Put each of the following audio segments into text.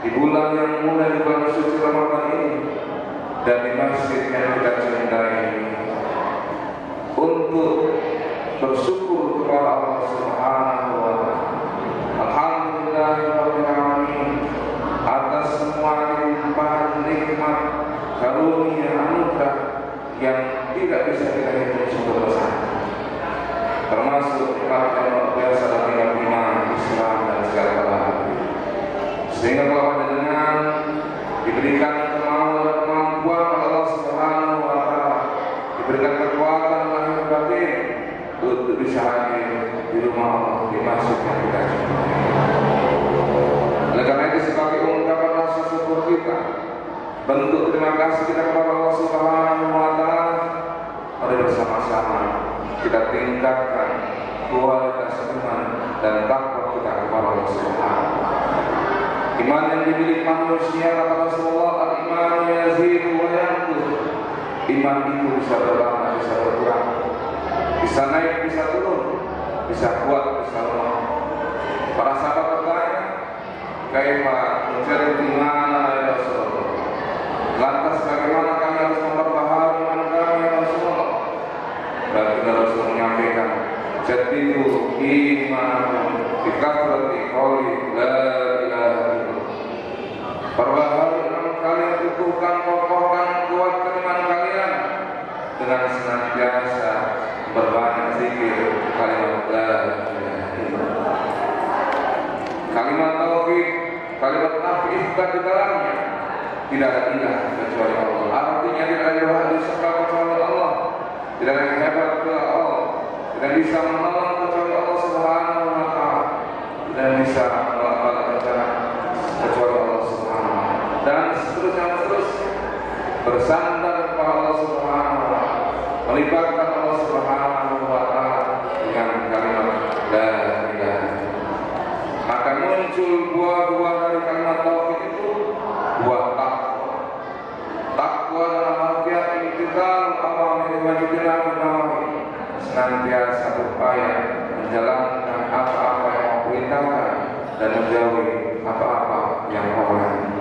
di bulan yang mulia di bulan suci Ramadan ini dan di masjid yang kita untuk bersyukur kepada Allah Subhanahu wa Ta'ala. Alhamdulillahirabbil alamin atas semua limpahan nikmat, karunia, anugerah yang tidak bisa kita hitung satu persatu, termasuk nikmat yang luar biasa dalam iman, Islam dan segala hal. Sehingga kalau dengan diberikan kemauan dan kemampuan oleh Allah Subhanahu wa Ta'ala, diberikan kekuatan lahir batin untuk bisa hadir di rumah Allah, di masjid yang kita cintai. Oleh karena itu, sebagai ungkapan rasa syukur kita, bentuk terima kasih kita kepada Allah Subhanahu wa Ta'ala, mari bersama-sama kita tingkatkan kualitas iman dan takwa kita kepada Allah Subhanahu wa Ta'ala. Iman yang dimiliki manusia, kata Rasulullah, al-iman yazidu wa yanqus. Iman itu bisa bertambah, bisa berkurang, bisa naik, bisa turun, bisa kuat, bisa lemah. Para sahabat bertanya, kaifa nujarrid imana ya Rasulullah? Lantas bagaimana kami harus memperbaharui iman kami ya Rasulullah? Baginda Rasul menyampaikan, jadidu iman bi kathrati qouli la ilaha illallah. Perbaharui iman kalian, utuhkan, kokohkan, kuatkan iman kalian dengan senantiasa berbanyak zikir kalimat la ilaha illallah. Kalimat tauhid, kalimat nafi isbat di dalamnya. Tidak ada ilah kecuali Allah. Artinya tidak ada Tuhan disembah kecuali Allah. Tidak ada yang hebat kecuali Allah. Tidak bisa menolong kecuali Allah Subhanahu wa Ta'ala. Tidak bisa menolak rencana kecuali Allah Subhanahu wa Ta'ala. Dan seterusnya bersandar kepada Allah Subhanahu wa Ta'ala, melibatkan Allah Subhanahu wa Ta'ala dengan kalimat la ilaha. Maka muncul buah-buah dari kalimat tauhid itu, buah takwa. Takwa dalam artian imtithal awamir wa ijtinab an-nawahi, senantiasa berupaya menjalankan apa-apa yang Allah perintahkan dan menjauhi apa-apa yang Allah larang.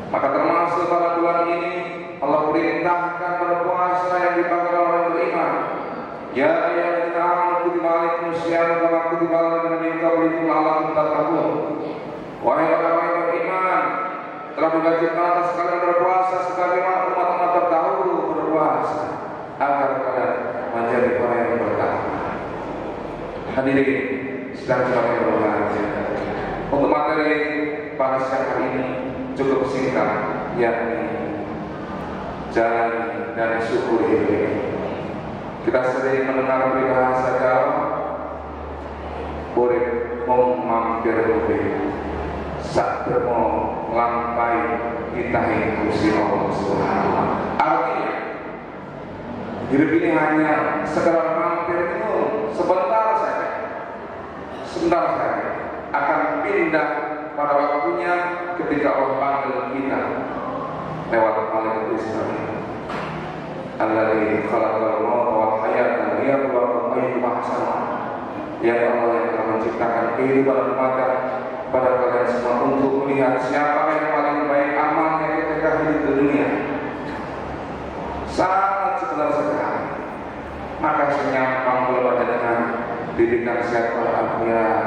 Maka termasuk pada bulan ini Allah perintahkan berpuasa yang dipakai oleh beriman. Ya ayyuhallazina amanu kutiba alaikumusiyam kama kutiba alal ladzina min qablikum la'allakum tattaqun. Wahai orang yang beriman, telah diwajibkan atas kalian berpuasa sebagaimana umat-umat terdahulu berpuasa, agar kalian menjadi orang yang bertakwa. Hadirin sedang sebagai berbahagia. Untuk materi pada siang hari ini cukup singkat, yakni jalani dan syukuri hidup ini. Kita sering mendengar peribahasa Jawa, urip mung mampir urip, sak bermo lampai ditahi Gusti Allah Subhanahu wa Ta'ala. Artinya, hidup ini hanya sekedar mampir itu sebentar saja, akan pindah pada waktunya ketika Allah panggil kita lewat malaikat Israil. Alladzi khalaqal mauta wal hayata liyabluwakum ayyukum ahsanu amala. Ya Allah yang telah menciptakan kehidupan dan kematian pada kalian semua untuk melihat siapa yang paling baik amalnya ketika hidup di dunia. Sangat sebentar sekali. Maka senyampang kalau dengan didikan sehat walafiat,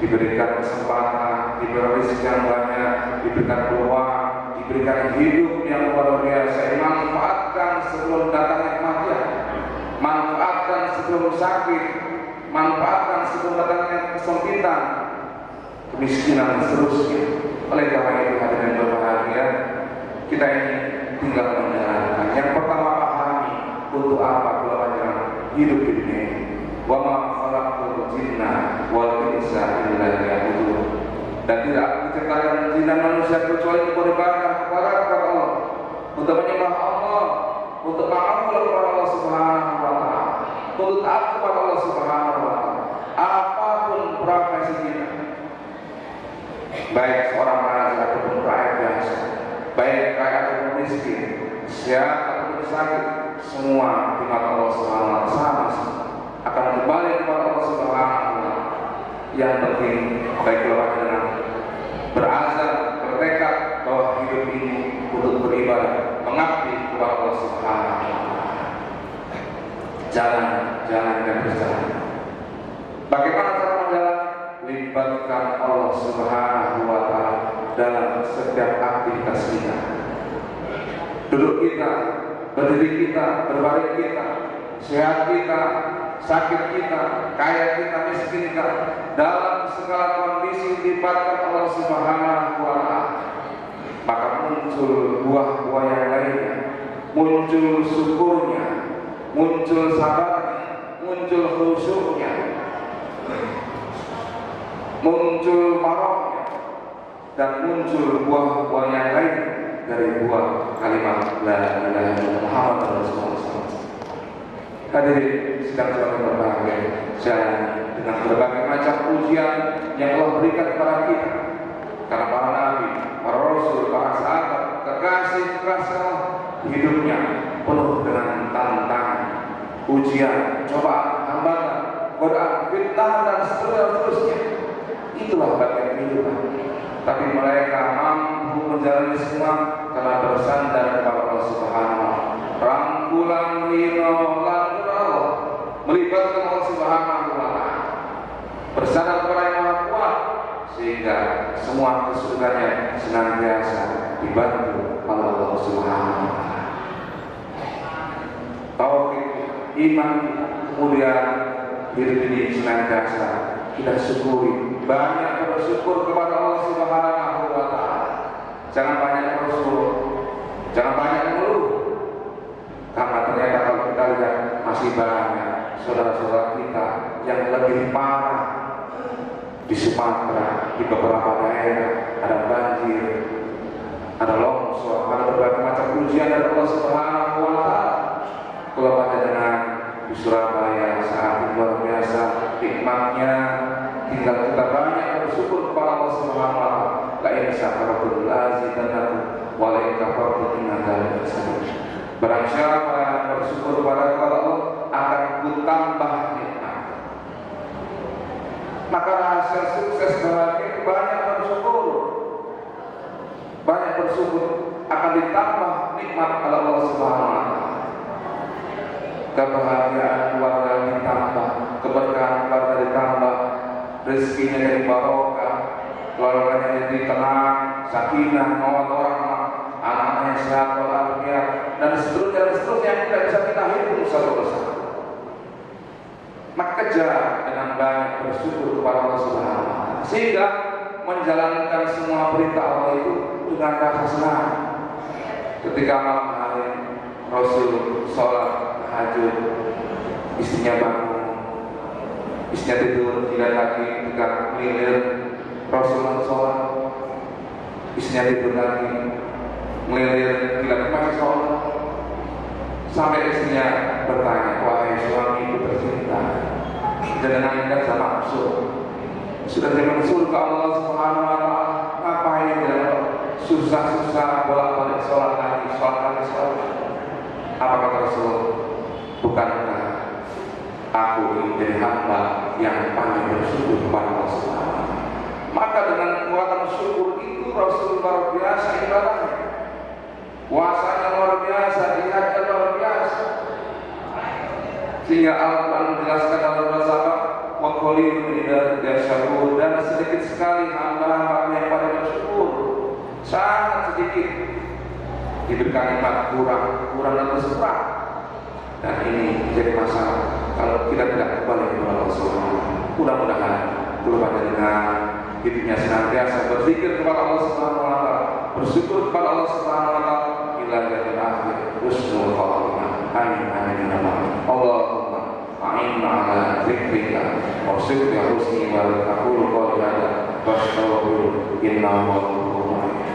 diberikan kesempatan, diberi rezeki yang banyak, diberikan peluang, diberikan hidup yang luar biasa. Manfaatkan sebelum datangnya kematian, manfaatkan sebelum sakit, manfaatkan sebelum datangnya kesempitan, kemiskinan, dan seterusnya. Oleh karena itu hadirin berbahagia, kita ini tinggal menjalankan. Yang pertama, pahami untuk apa kelemahan hidup di dunia ini. Wa ma khalaqtul jinna wal insa illa liya'budun. Dan tidak diciptakan jin dan manusia kecuali untuk beribadah kepada Allah, untuk menyembah Allah, untuk mengamal kepada Allah Subhanahu wa Ta'ala, untuk taat kepada Allah Subhanahu wa Ta'ala. Apapun profesi kita, baik seorang raja ataupun rakyat biasa, baik kaya ataupun miskin, sehat ataupun sakit, semua di mata Allah Subhanahu wa Ta'ala sama akan kembali kepada Allah Subhanahu wa Ta'ala. Yang penting baik keluarga dengan berazam, bertekad bahwa hidup ini untuk beribadah, mengabdi kepada Allah Subhanahu wa Ta'ala. jalan dan berjalan. Bagaimana cara menjalan? Libatkan Allah Subhanahu wa Ta'ala dalam setiap aktivitas kita. Duduk kita, berdiri kita, berbaring kita, sehat kita, sakit kita, kaya kita, miskin kita, dalam segala kondisi libatkan Allah Subhanahu wa Ta'ala. Maka muncul buah-buah yang lainnya, muncul syukurnya, muncul sabarnya, muncul khusyuknya, muncul marahnya, dan muncul buah-buah yang lain dari buah kalimat la ilaha illallah Muhammadur Rasulullah. Hadirin sedang selalu berbahagia, dengan berbagai macam ujian yang Allah berikan kepada kita, karena para nabi, para rasul, para sahabat, kekasih-kekasih Allah, hidupnya penuh dengan tantangan, ujian, cobaan, hambatan, godaan, fitnah dan seterusnya. Itulah bagian kehidupan. Tapi mereka mampu menjalani semua karena bersandar kepada Allah Subhanahu wa Ta'ala. Rangkulan lino lantur Allah, melibatkan Allah Subhanahu wa Ta'ala, bersandar kepada yang Maha Kuat, sehingga semua kesulitannya senantiasa dibantu oleh Allah Subhanahu wa Ta'ala. Tauhid, iman, kemudian hidup ini senantiasa kita syukuri, banyak bersyukur kepada Allah Subhanahu wa Ta'ala. Jangan banyak bersyukur, jangan banyak mengeluh, karena ternyata kalau kita lihat masih banyak saudara-saudara kita yang lebih parah. Di Sumatera, di beberapa daerah ada banjir, ada longsor, ada berbagai macam ujian dari Allah Subhanahu wa Ta'ala. Kalau pada dengan di Surabaya saat ini luar biasa nikmatnya, tinggal kita banyak bersyukur kepada Allah Subhanahu wa Ta'ala. La in syakartum la'azidannakum wa la in kafartum inna dzalika lasyadid. Barang siapa yang bersyukur kepada Allah akan kutambah nikmat. Maka rahasia sukses bahagia itu banyak bersyukur. Banyak bersyukur akan ditambah nikmat oleh Allah Subhanahu wa Ta'ala. Kebahagiaan keluarga ditambah, keberkahan keluarga ditambah, rezekinya jadi barokah, keluarganya jadi tenang, sakinah, mawaddah warahmah, anaknya sehat walafiat, dan seterusnya yang tidak bisa kita hitung satu persatu. Maka kejar dengan banyak bersyukur kepada Allah Subhanahu wa Ta'ala, sehingga menjalankan semua perintah Allah itu dengan rasa senang. Ketika malam hari Rasul sholat tahajud, istrinya bangun, istrinya tidur, tidak lagi tegak melilir. Rasul sholat, istrinya tidur lagi, melilir, tidak masih sholat. Sampai istrinya bertanya, wahai suamiku tercinta, jangan ingat sama nafsu. Sudah jangan surga Allah Subhanahu wa Ta'ala, ngapain jangan susah-susah bolak-balik sholat lagi. Apa kata Rasul? Bukankah aku menjadi hamba yang pandai bersyukur kepada Allah Subhanahu wa Ta'ala? Maka dengan kekuatan syukur itu Rasul luar biasa ibadahnya, puasanya luar biasa, jihadnya luar biasa, sehingga Al-Quran menjelaskan dalam bahasa wa qalilun idza syukur, dan sedikit sekali hamba-hamba yang pada bersyukur, sangat sedikit diberikan nikmat, kurang dan bersyukur. Dan ini menjadi masalah kalau kita tidak kembali kepada Allah Subhanahu wa Ta'ala. Mudah-mudahan keluar dengan hidupnya senantiasa berzikir kepada Allah Subhanahu wa Ta'ala, bersyukur kepada Allah Subhanahu wa Ta'ala, ila jannil akhir husnul khatimah. Amin amin ya rabbal alamin. Allahumma a'inna ala dzikrika wa syukrika husni wa aqulu qawli hadza wa astaghfiru innahu huwal ghafurur rahim.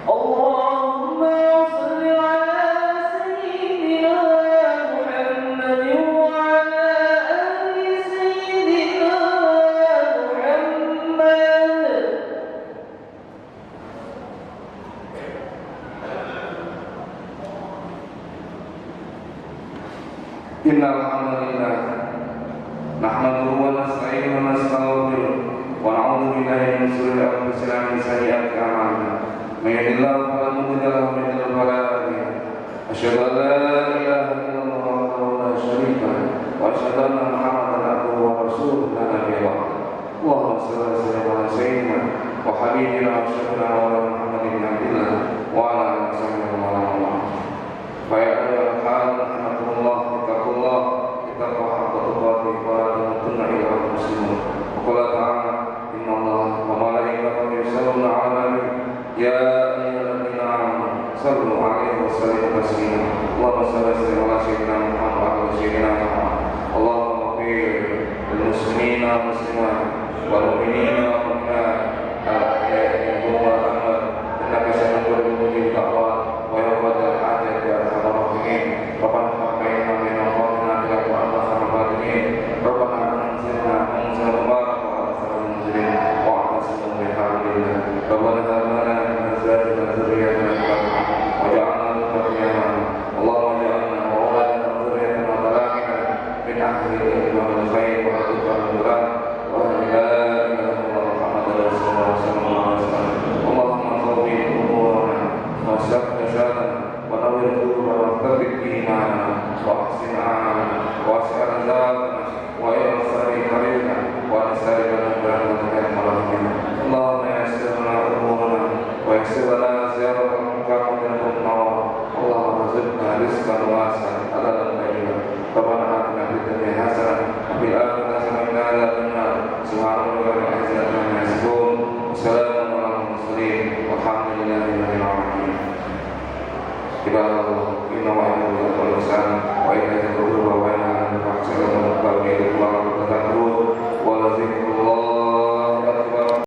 Allahumma shalli ala sayyidina Muhammad wa ala ali sayyidina Muhammad. Innal hamdalillah nahmaduhu wa nasta'inuhu wa nastaghfiruh wa na'udzu billahi min shururi anfusina wa min sayyi'ati a'malina. May yahdihillahu fala mudilla lahu wa may yudlil fala hadiya lahu. أشهد أن لا إله إلا الله وحده لا شريك له وأشهد أن محمدا عبده ورسوله لا نبي بعده. اللهم صل وسلم على سيدنا وحبيبنا وشفيعنا مولانا محمد بن عبد الله وعلى آله وصحبه ومن والاه. فيا أيها الحال رحمكم الله اتقوا الله اتقوا حق تقاته ولا تموتن إلا وأنتم مسلمون. وقال تعالى إن الله وملائكته يصلون على النبي يا أيها الذين آمنوا صلوا عليه وسلموا تسليما. اللهم صل وسلم على سيدنا محمد وعلى سيدنا محمد. اللهم اغفر للمسلمين والمسلمات والمؤمنين والمؤمنات الأحياء منهم والأموات إنك سميع مجيب الدعوات ويقضي الحاجات يا أرحم الراحمين. ربنا حقنا من أموالنا إلى وأنت الراحمين. ربنا أنزلنا منزلا مباركا وعلى خير المنزلين واعتصموا بحبل الله. ربنا هب لنا من أزواجنا ذريتنا قرة وجعلنا للمتقين إماما. اللهم اجعلنا وأولادنا وذريتنا وطلاقنا من أهل العلم والخير والرضا والبلاد وأهل لا إله إلا الله محمد رسول الله صلى الله عليه وسلم. اللهم قوي أمورنا واشرح فسادنا ونور قلوبنا وثبت إيماننا وأحسن أعمالنا واسع رزقنا ويسر طريقنا ونسألك برحمتك يا الراحمين. اللهم يسر لنا أمورنا ويسر لنا زيارة مكانك المنور. اللهم ارزقنا رزقا واسعا حلالا طيبا. ربنا آتنا في الدنيا حسنة وفي الآخرة